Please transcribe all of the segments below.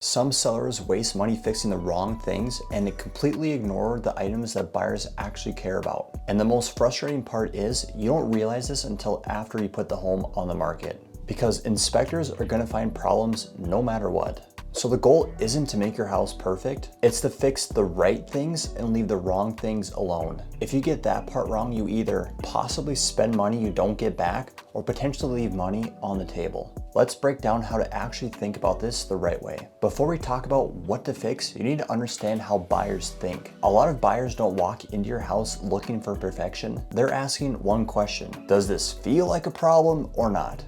Some sellers waste money fixing the wrong things and they completely ignore the items that buyers actually care about. And the most frustrating part is you don't realize this until after you put the home on the market, because inspectors are going to find problems no matter what. So the goal isn't to make your house perfect, it's to fix the right things and leave the wrong things alone. If you get that part wrong, you either possibly spend money you don't get back or potentially leave money on the table. Let's break down how to actually think about this the right way. Before we talk about what to fix, you need to understand how buyers think. A lot of buyers don't walk into your house looking for perfection. They're asking one question: does this feel like a problem or not?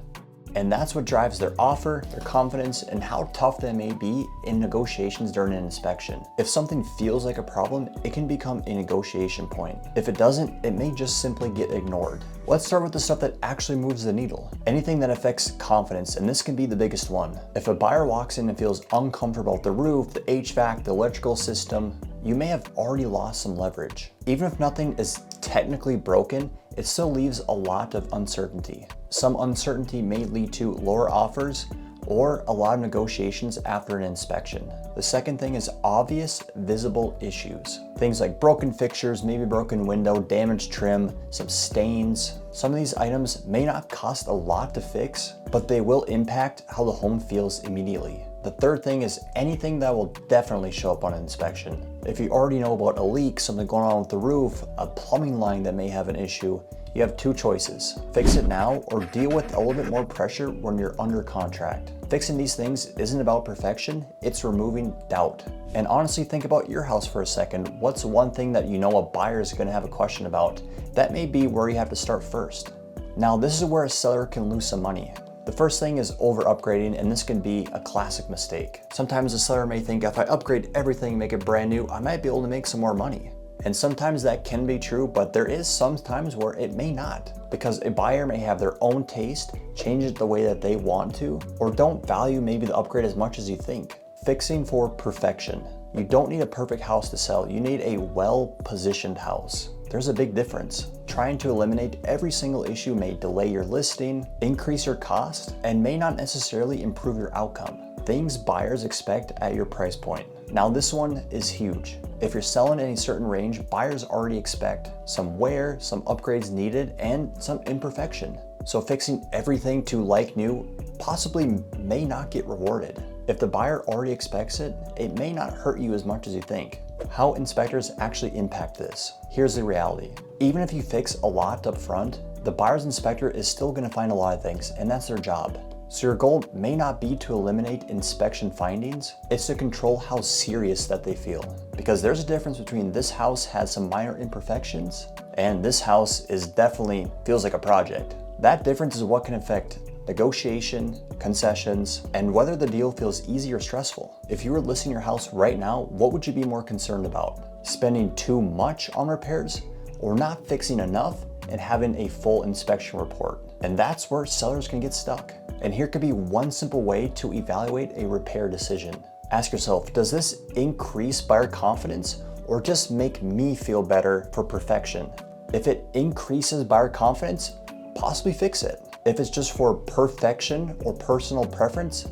And that's what drives their offer, their confidence, and how tough they may be in negotiations during an inspection. If something feels like a problem, it can become a negotiation point. If it doesn't, it may just simply get ignored. Let's start with the stuff that actually moves the needle. Anything that affects confidence, and this can be the biggest one. If a buyer walks in and feels uncomfortable with the roof, the HVAC, the electrical system, you may have already lost some leverage. Even if nothing is technically broken, it still leaves a lot of uncertainty. Some uncertainty may lead to lower offers or a lot of negotiations after an inspection. The second thing is obvious, visible issues. Things like broken fixtures, maybe broken window, damaged trim, some stains. Some of these items may not cost a lot to fix, but they will impact how the home feels immediately. The third thing is anything that will definitely show up on an inspection. If you already know about a leak, something going on with the roof, a plumbing line that may have an issue, you have two choices: fix it now or deal with a little bit more pressure when you're under contract. Fixing these things isn't about perfection, it's removing doubt. And honestly, think about your house for a second. What's one thing that you know a buyer is going to have a question about? That may be where you have to start first. Now, this is where a seller can lose some money. The first thing is over upgrading, and this can be a classic mistake. Sometimes a seller may think if I upgrade everything, make it brand new, I might be able to make some more money. And sometimes that can be true, but there is some times where it may not, because a buyer may have their own taste, change it the way that they want to, or don't value maybe the upgrade as much as you think. Fixing for perfection. You don't need a perfect house to sell, you need a well-positioned house. There's a big difference. Trying to eliminate every single issue may delay your listing, increase your cost, and may not necessarily improve your outcome. Things buyers expect at your price point. Now this one is huge. If you're selling in a certain range, buyers already expect some wear, some upgrades needed, and some imperfection. So fixing everything to like new possibly may not get rewarded. If the buyer already expects it, it may not hurt you as much as you think. How inspectors actually impact this. Here's the reality. Even if you fix a lot up front, the buyer's inspector is still going to find a lot of things, and that's their job. So your goal may not be to eliminate inspection findings, it's to control how serious that they feel. Because there's a difference between this house has some minor imperfections and this house is definitely feels like a project. That difference is what can affect negotiation, concessions, and whether the deal feels easy or stressful. If you were listing your house right now, what would you be more concerned about? Spending too much on repairs or not fixing enough and having a full inspection report? And that's where sellers can get stuck. And here could be one simple way to evaluate a repair decision. Ask yourself, does this increase buyer confidence or just make me feel better for perfection? If it increases buyer confidence, possibly fix it. If it's just for perfection or personal preference,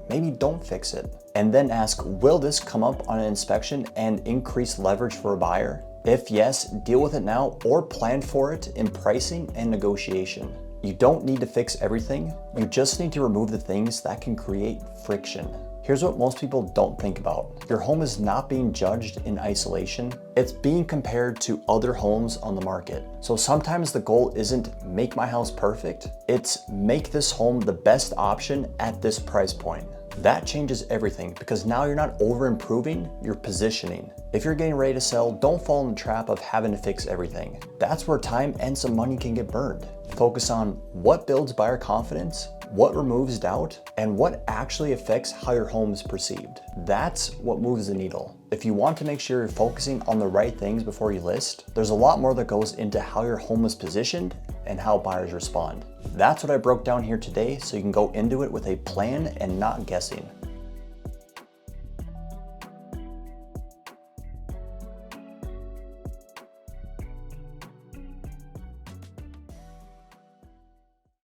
maybe don't fix it. And then ask, will this come up on an inspection and increase leverage for a buyer? If yes, deal with it now or plan for it in pricing and negotiation. You don't need to fix everything, you just need to remove the things that can create friction. Here's what most people don't think about. Your home is not being judged in isolation, it's being compared to other homes on the market. So sometimes the goal isn't make my house perfect, it's make this home the best option at this price point. That changes everything because now you're not over improving, you're positioning. If you're getting ready to sell, don't fall in the trap of having to fix everything. That's where time and some money can get burned. Focus on what builds buyer confidence, what removes doubt, and what actually affects how your home is perceived. That's what moves the needle. If you want to make sure you're focusing on the right things before you list, there's a lot more that goes into how your home is positioned and how buyers respond. That's what I broke down here today, so you can go into it with a plan and not guessing.